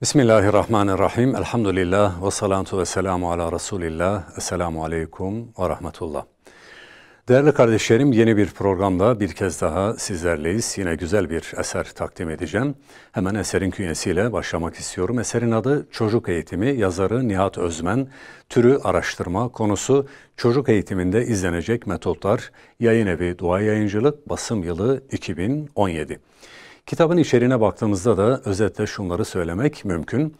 Bismillahirrahmanirrahim. Elhamdülillah ve salatu ve selamu ala Resulillah. Esselamu aleyküm ve rahmetullah. Değerli kardeşlerim, yeni bir programda bir kez daha sizlerleyiz. Yine güzel bir eser takdim edeceğim. Hemen eserin künyesiyle başlamak istiyorum. Eserin adı Çocuk Eğitimi, yazarı Nihat Özmen, türü araştırma, konusu çocuk eğitiminde izlenecek metotlar, yayın evi Dua Yayıncılık, basım yılı 2017. Kitabın içeriğine baktığımızda da özetle şunları söylemek mümkün.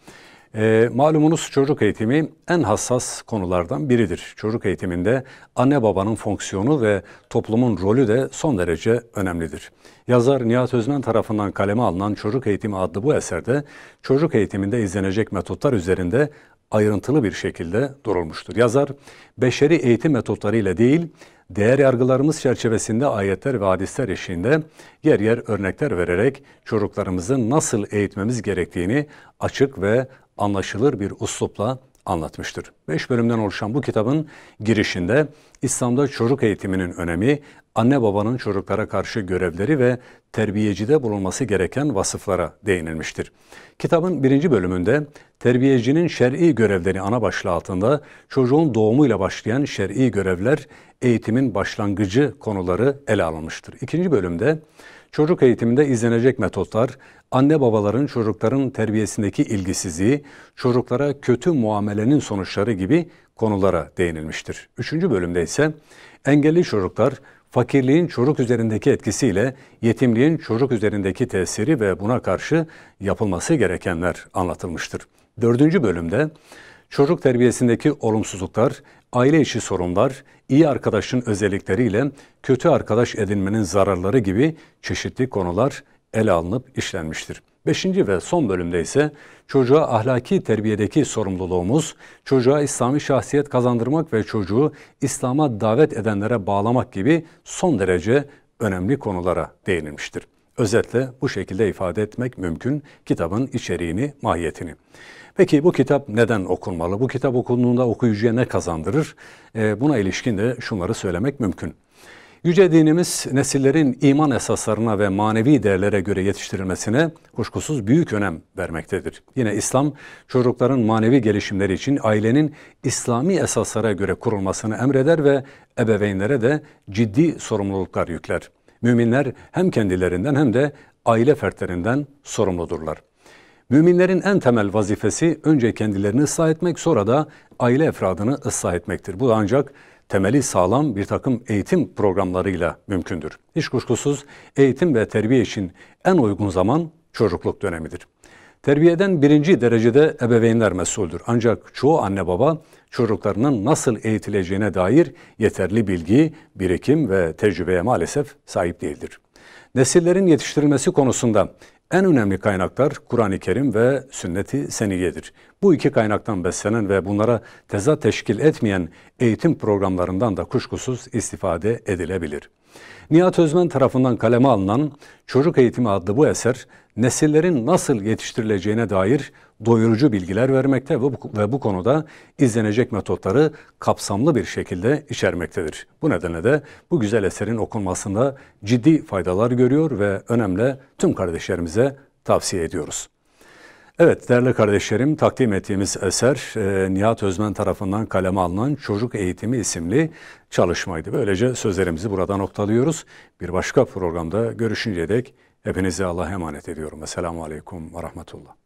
Malumunuz çocuk eğitimi en hassas konulardan biridir. Çocuk eğitiminde anne babanın fonksiyonu ve toplumun rolü de son derece önemlidir. Yazar Nihat Özmen tarafından kaleme alınan Çocuk Eğitimi adlı bu eserde çocuk eğitiminde izlenecek metotlar üzerinde ayrıntılı bir şekilde durulmuştur. Yazar, beşeri eğitim metotlarıyla değil, değer yargılarımız çerçevesinde ayetler ve hadisler eşliğinde yer yer örnekler vererek çocuklarımızı nasıl eğitmemiz gerektiğini açık ve anlaşılır bir üslupla anlatmıştır. 5 bölümden oluşan bu kitabın girişinde İslam'da çocuk eğitiminin önemi, anne babanın çocuklara karşı görevleri ve terbiyecide bulunması gereken vasıflara değinilmiştir. Kitabın 1. bölümünde terbiyecinin şer'i görevleri ana başlığı altında çocuğun doğumuyla başlayan şer'i görevler, eğitimin başlangıcı konuları ele alınmıştır. 2. bölümde çocuk eğitiminde izlenecek metotlar, anne babaların çocukların terbiyesindeki ilgisizliği, çocuklara kötü muamelenin sonuçları gibi konulara değinilmiştir. 3. bölümde ise engelli çocuklar, fakirliğin çocuk üzerindeki etkisiyle yetimliğin çocuk üzerindeki tesiri ve buna karşı yapılması gerekenler anlatılmıştır. 4. bölümde çocuk terbiyesindeki olumsuzluklar, aile içi sorunlar, iyi arkadaşın özellikleriyle kötü arkadaş edinmenin zararları gibi çeşitli konular ele alınıp işlenmiştir. 5. ve son bölümde ise çocuğa ahlaki terbiyedeki sorumluluğumuz, çocuğa İslami şahsiyet kazandırmak ve çocuğu İslam'a davet edenlere bağlamak gibi son derece önemli konulara değinilmiştir. Özetle bu şekilde ifade etmek mümkün kitabın içeriğini, mahiyetini. Peki bu kitap neden okunmalı? Bu kitap okunduğunda okuyucuya ne kazandırır? Buna ilişkin de şunları söylemek mümkün. Yüce dinimiz nesillerin iman esaslarına ve manevi değerlere göre yetiştirilmesine kuşkusuz büyük önem vermektedir. Yine İslam çocukların manevi gelişimleri için ailenin İslami esaslara göre kurulmasını emreder ve ebeveynlere de ciddi sorumluluklar yükler. Müminler hem kendilerinden hem de aile fertlerinden sorumludurlar. Müminlerin en temel vazifesi önce kendilerini ıslah etmek, sonra da aile efradını ıslah etmektir. Bu ancak temeli sağlam bir takım eğitim programlarıyla mümkündür. Hiç kuşkusuz eğitim ve terbiye için en uygun zaman çocukluk dönemidir. Terbiyeden birinci derecede ebeveynler mesuldür. Ancak çoğu anne baba çocuklarının nasıl eğitileceğine dair yeterli bilgi, birikim ve tecrübeye maalesef sahip değildir. Nesillerin yetiştirilmesi konusunda en önemli kaynaklar Kur'an-ı Kerim ve Sünnet-i Seniyye'dir. Bu iki kaynaktan beslenen ve bunlara tezat teşkil etmeyen eğitim programlarından da kuşkusuz istifade edilebilir. Nihat Özmen tarafından kaleme alınan Çocuk Eğitimi adlı bu eser, nesillerin nasıl yetiştirileceğine dair doyurucu bilgiler vermekte ve bu konuda izlenecek metotları kapsamlı bir şekilde içermektedir. Bu nedenle de bu güzel eserin okunmasında ciddi faydalar görüyor ve önemli tüm kardeşlerimize tavsiye ediyoruz. Evet değerli kardeşlerim, takdim ettiğimiz eser Nihat Özmen tarafından kaleme alınan Çocuk Eğitimi isimli çalışmaydı. Böylece sözlerimizi burada noktalıyoruz. Bir başka programda görüşünceye dek hepinize Allah'a emanet ediyorum. Esselamu Aleyküm ve Rahmetullah.